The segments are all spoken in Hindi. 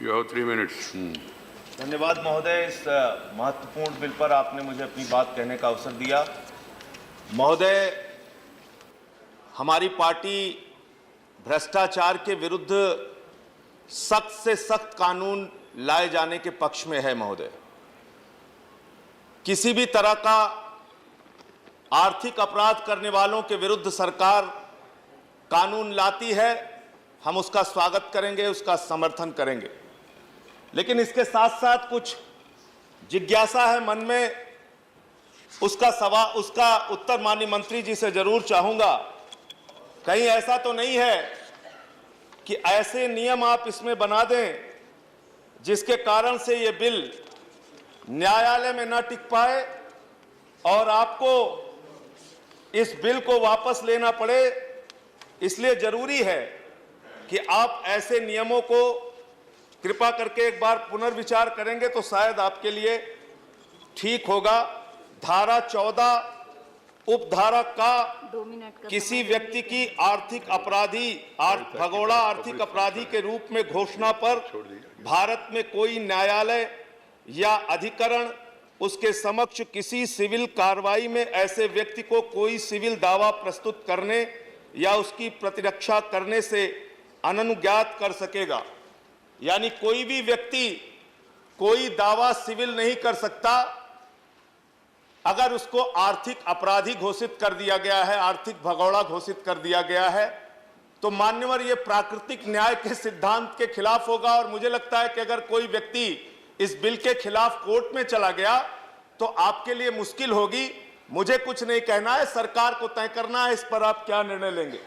You have 3 minutes. धन्यवाद महोदय, इस महत्वपूर्ण बिल पर आपने मुझे अपनी बात कहने का अवसर दिया। महोदय, हमारी पार्टी भ्रष्टाचार के विरुद्ध सख्त से सख्त कानून लाए जाने के पक्ष में है। महोदय, किसी भी तरह का आर्थिक अपराध करने वालों के विरुद्ध सरकार कानून लाती है, हम उसका स्वागत करेंगे, उसका समर्थन करेंगे। लेकिन इसके साथ साथ कुछ जिज्ञासा है मन में, उसका उत्तर माननीय मंत्री जी से जरूर चाहूंगा। कहीं ऐसा तो नहीं है कि ऐसे नियम आप इसमें बना दें जिसके कारण से ये बिल न्यायालय में न टिक पाए और आपको इस बिल को वापस लेना पड़े। इसलिए जरूरी है कि आप ऐसे नियमों को कृपा करके एक बार पुनर्विचार करेंगे तो शायद आपके लिए ठीक होगा। धारा 14 उपधारा का किसी व्यक्ति की भगोड़ा आर्थिक अपराधी के रूप में घोषणा पर भारत में कोई न्यायालय या अधिकरण उसके समक्ष किसी सिविल कार्रवाई में ऐसे व्यक्ति को कोई सिविल दावा प्रस्तुत करने या उसकी प्रतिरक्षा करने से अननुज्ञात कर सकेगा। यानी कोई भी व्यक्ति कोई दावा सिविल नहीं कर सकता अगर उसको आर्थिक अपराधी घोषित कर दिया गया है, आर्थिक भगोड़ा घोषित कर दिया गया है, तो मान्यवर ये प्राकृतिक न्याय के सिद्धांत के खिलाफ होगा। और मुझे लगता है कि अगर कोई व्यक्ति इस बिल के खिलाफ कोर्ट में चला गया तो आपके लिए मुश्किल होगी। मुझे कुछ नहीं कहना है, सरकार को तय करना है इस पर आप क्या निर्णय लेंगे।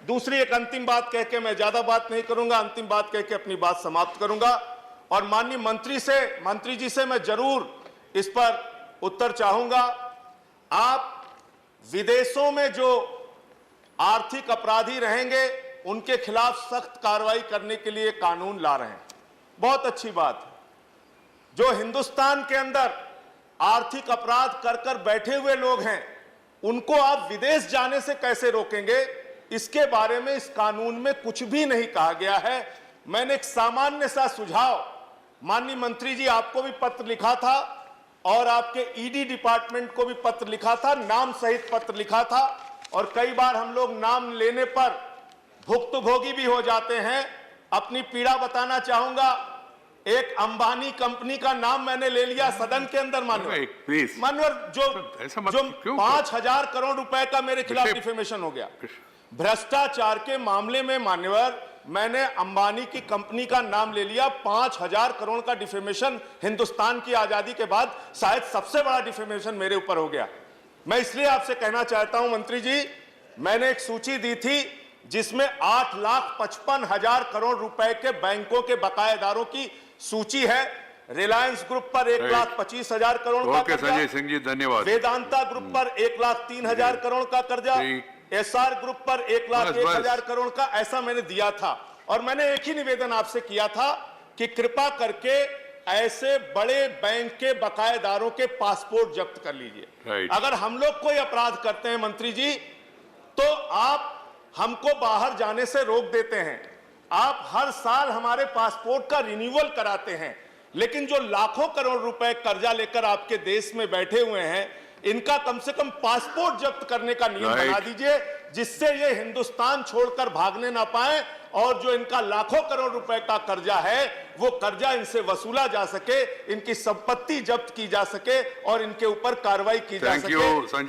दूसरी एक अंतिम बात कह के मैं ज्यादा बात नहीं करूंगा, अंतिम बात कह के अपनी बात समाप्त करूंगा। और माननीय मंत्री जी से मैं जरूर इस पर उत्तर चाहूंगा। आप विदेशों में जो आर्थिक अपराधी रहेंगे उनके खिलाफ सख्त कार्रवाई करने के लिए कानून ला रहे हैं, बहुत अच्छी बात है। जो हिंदुस्तान के अंदर आर्थिक अपराध कर कर बैठे हुए लोग हैं उनको आप विदेश जाने से कैसे रोकेंगे, इसके बारे में इस कानून में कुछ भी नहीं कहा गया है। मैंने एक सामान्य सा सुझाव माननीय मंत्री जी आपको भी पत्र लिखा था और आपके ईडी डिपार्टमेंट को भी पत्र लिखा था, नाम सहित पत्र लिखा था। और कई बार हम लोग नाम लेने पर भुक्तभोगी भी हो जाते हैं। अपनी पीड़ा बताना चाहूंगा, एक अंबानी कंपनी का नाम मैंने ले लिया सदन के अंदर। मानवर जो 5,000 करोड़ रुपए का मेरे खिलाफ डिफेमेशन हो गया भ्रष्टाचार के मामले में। मान्यवर, मैंने अंबानी की कंपनी का नाम ले लिया। 5,000 करोड़ का डिफेमेशन हिंदुस्तान की आजादी के बाद शायद सबसे बड़ा डिफेमेशन मेरे ऊपर हो गया। मैं इसलिए आपसे कहना चाहता हूं मंत्री जी, मैंने एक सूची दी थी जिसमें 8,55,000 करोड़ रुपए के बैंकों के बकायेदारों की सूची है। रिलायंस ग्रुप पर 1,25,000 करोड़ का कर्जा, संजय सिंह जी धन्यवाद। वेदांता ग्रुप पर 1,03,000 करोड़ का कर्जा, एसआर ग्रुप पर 1,01,000 करोड़ का, ऐसा मैंने दिया था। और मैंने एक ही निवेदन आपसे किया था कि कृपा करके ऐसे बड़े बैंक के बकायेदारों के पासपोर्ट जब्त कर लीजिए। अगर हम लोग कोई अपराध करते हैं मंत्री जी तो आप हमको बाहर जाने से रोक देते हैं, आप हर साल हमारे पासपोर्ट का रिन्यूअल कराते हैं, लेकिन जो लाखों करोड़ रुपए कर्जा लेकर आपके देश में बैठे हुए हैं इनका कम से कम पासपोर्ट जब्त करने का नियम बना दीजिए, जिससे ये हिंदुस्तान छोड़कर भागने ना पाए और जो इनका लाखों करोड़ रुपए का कर्जा है वो कर्जा इनसे वसूला जा सके, इनकी संपत्ति जब्त की जा सके और इनके ऊपर कार्रवाई की जा सके।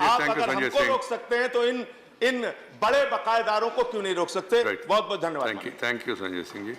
आप अगर हमको रोक सकते हैं तो इन बड़े बकायेदारों को क्यों नहीं रोक सकते। बहुत बहुत धन्यवाद। Thank you Sanjay Singh ji.